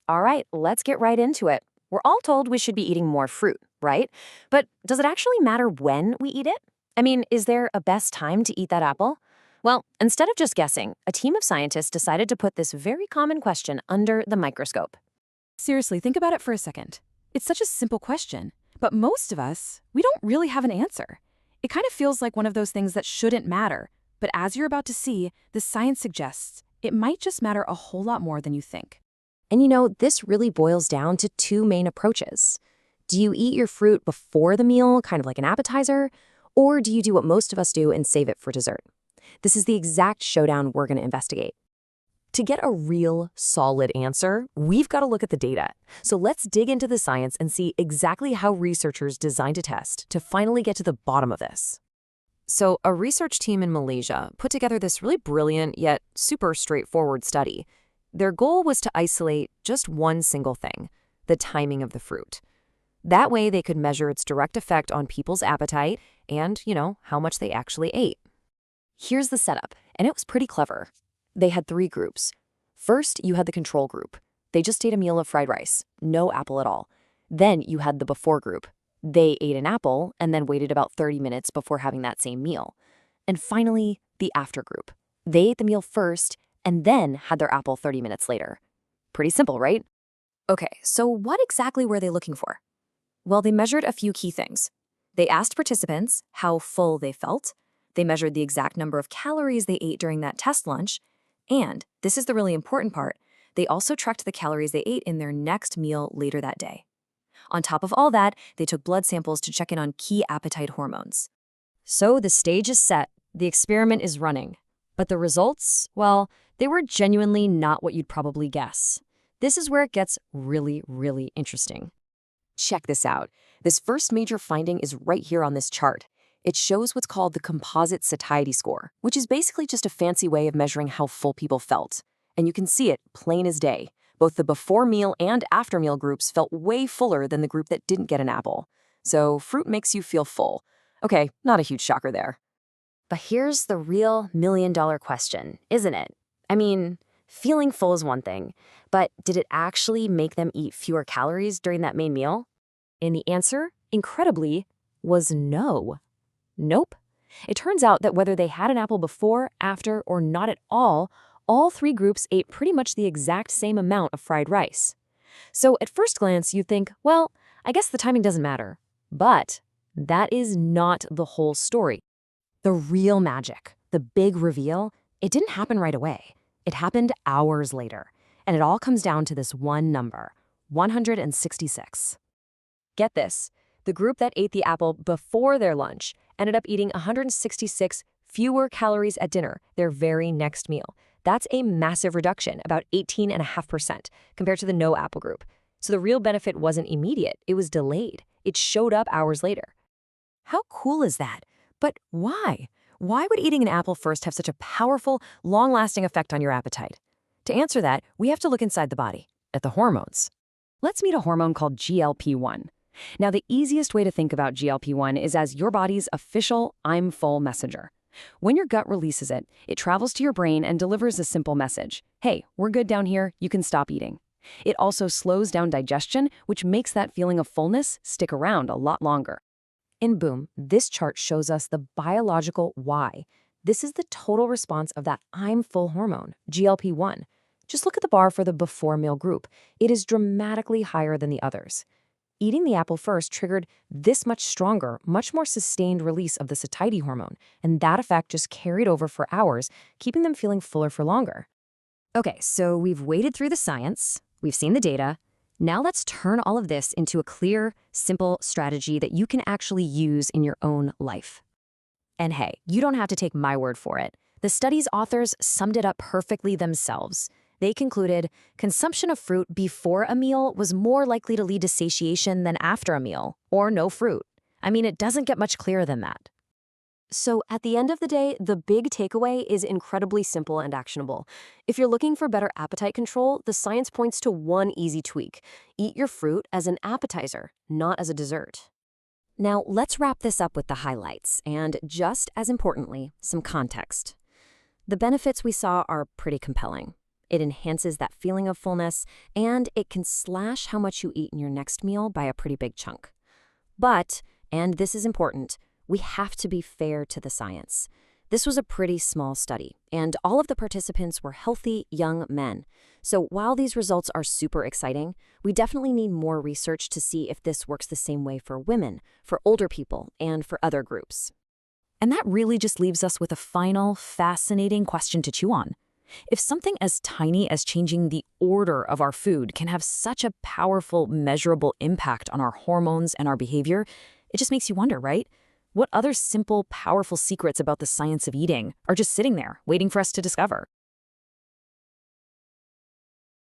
All right, let's get right into it. We're all told we should be eating more fruit, right? But does it actually matter when we eat it? I mean, is there a best time to eat that apple? Well, instead of just guessing, a team of scientists decided to put this very common question under the microscope. Seriously, think about it for a second. It's such a simple question, but most of us, we don't really have an answer. It kind of feels like one of those things that shouldn't matter, but as you're about to see, the science suggests it might just matter a whole lot more than you think. And this really boils down to two main approaches. Do you eat your fruit before the meal, kind of like an appetizer? Or do you do what most of us do and save it for dessert? This is the exact showdown we're going to investigate. To get a real, solid answer, we've got to look at the data. So let's dig into the science and see exactly how researchers designed a test to finally get to the bottom of this. So a research team in Malaysia put together this really brilliant yet super straightforward study. Their goal was to isolate just one single thing, the timing of the fruit. That way they could measure its direct effect on people's appetite and, how much they actually ate. Here's the setup, and it was pretty clever. They had three groups. First, you had the control group. They just ate a meal of fried rice, no apple at all. Then you had the before group. They ate an apple and then waited about 30 minutes before having that same meal. And finally, the after group. They ate the meal first and then had their apple 30 minutes later. Pretty simple, right? Okay, so what exactly were they looking for? Well, they measured a few key things. They asked participants how full they felt. They measured the exact number of calories they ate during that test lunch. And, this is the really important part, they also tracked the calories they ate in their next meal later that day. On top of all that, they took blood samples to check in on key appetite hormones. So the stage is set, the experiment is running. But the results, well, they were genuinely not what you'd probably guess. This is where it gets really, really interesting. Check this out. This first major finding is right here on this chart. It shows what's called the composite satiety score, which is basically just a fancy way of measuring how full people felt. And you can see it plain as day. Both the before meal and after meal groups felt way fuller than the group that didn't get an apple. So fruit makes you feel full. Okay, not a huge shocker there. But here's the real million-dollar question, isn't it? I mean, feeling full is one thing, but did it actually make them eat fewer calories during that main meal? And the answer, incredibly, was no. Nope. It turns out that whether they had an apple before, after, or not at all three groups ate pretty much the exact same amount of fried rice. So at first glance, you'd think, well, I guess the timing doesn't matter. But that is not the whole story. The real magic, the big reveal, it didn't happen right away. It happened hours later. And it all comes down to this one number, 166. Get this. The group that ate the apple before their lunch ended up eating 166 fewer calories at dinner, their very next meal. That's a massive reduction, about 18.5%, compared to the no apple group. So the real benefit wasn't immediate, it was delayed. It showed up hours later. How cool is that? But why? Why would eating an apple first have such a powerful, long-lasting effect on your appetite? To answer that, we have to look inside the body, at the hormones. Let's meet a hormone called GLP-1. Now, the easiest way to think about GLP-1 is as your body's official I'm full messenger. When your gut releases it, it travels to your brain and delivers a simple message. Hey, we're good down here, you can stop eating. It also slows down digestion, which makes that feeling of fullness stick around a lot longer. And boom, this chart shows us the biological why. This is the total response of that I'm full hormone, GLP-1. Just look at the bar for the before meal group. It is dramatically higher than the others. Eating the apple first triggered this much stronger, much more sustained release of the satiety hormone, and that effect just carried over for hours, keeping them feeling fuller for longer. Okay, so we've waded through the science, we've seen the data. Now let's turn all of this into a clear, simple strategy that you can actually use in your own life. And hey, you don't have to take my word for it. The study's authors summed it up perfectly themselves. They concluded consumption of fruit before a meal was more likely to lead to satiation than after a meal, or no fruit. I mean, it doesn't get much clearer than that. So at the end of the day, the big takeaway is incredibly simple and actionable. If you're looking for better appetite control, the science points to one easy tweak. Eat your fruit as an appetizer, not as a dessert. Now, let's wrap this up with the highlights, and just as importantly, some context. The benefits we saw are pretty compelling. it enhances that feeling of fullness, and it can slash how much you eat in your next meal by a pretty big chunk. But, and this is important, we have to be fair to the science. This was a pretty small study, and all of the participants were healthy, young men. So while these results are super exciting, we definitely need more research to see if this works the same way for women, for older people, and for other groups. And that really just leaves us with a final, fascinating question to chew on. If something as tiny as changing the order of our food can have such a powerful, measurable impact on our hormones and our behavior, it just makes you wonder, right? What other simple, powerful secrets about the science of eating are just sitting there, waiting for us to discover?